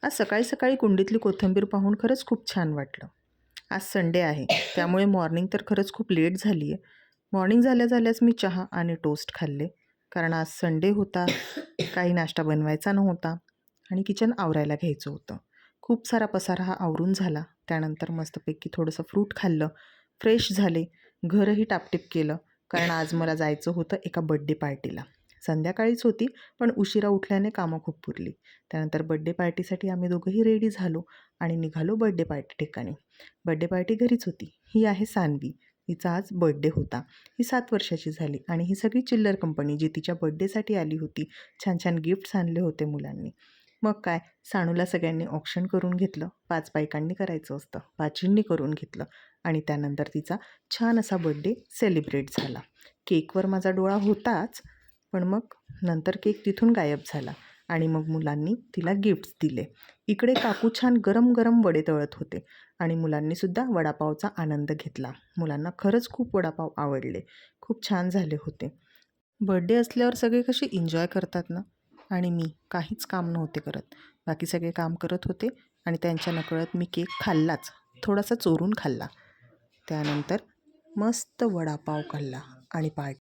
आज सकाळी सकाळी कुंडीतली कोथिंबीर पाहून खरंच खूप छान वाटलं. आज संडे आहे, त्यामुळे मॉर्निंग तर खरंच खूप लेट झाली आहे. मॉर्निंग झाल्या झाल्याच मी चहा आणि टोस्ट खाल्ले. कारण आज संडे होता, काही नाश्ता बनवायचा नव्हता आणि किचन आवरायला घ्यायचं होतं. खूप सारा पसारा हा आवरून झाला. त्यानंतर मस्तपैकी थोडंसं फ्रूट खाल्लं, फ्रेश झाले, घरही टापटीप केलं. कारण आज मला जायचं होतं एका बड्डे पार्टीला. संध्याकाळीच होती, पण उशिरा उठल्याने कामं खूप पुरली. त्यानंतर बड्डे पार्टीसाठी आम्ही दोघंही रेडी झालो आणि निघालो बड्डे पार्टी ठिकाणी. बड्डे पार्टी घरीच होती. ही आहे सान्वी. हिचा आज बड्डे होता. ही 7 वर्षाची झाली आणि ही सगळी चिल्लर कंपनी जी तिच्या बड्डेसाठी आली होती. छान छान गिफ्ट्स आणले होते मुलांनी. मग काय, सानूला सगळ्यांनी ऑक्शन करून घेतलं. 5 बायकांनी करायचं असतं. 5 करून घेतलं आणि त्यानंतर तिचा छान असा बड्डे सेलिब्रेट झाला. केकवर माझा डोळा होताच, पण मग नंतर केक तिथून गायब झाला आणि मग मुलांनी तिला गिफ्ट्स दिले. इकडे काकू छान गरम गरम वडे तळत होते आणि मुलांनीसुद्धा वडापावचा आनंद घेतला. मुलांना खरंच खूप वडापाव आवडले. खूप छान झाले होते. बर्थडे असल्यावर सगळे कसे एन्जॉय करतात ना, आणि मी काहीच काम नव्हते करत. बाकी सगळे काम करत होते आणि त्यांच्या नकळत मी केक खाल्लाच. थोडासा चोरून खाल्ला. त्यानंतर मस्त वडापाव खाल्ला आणि पार्टी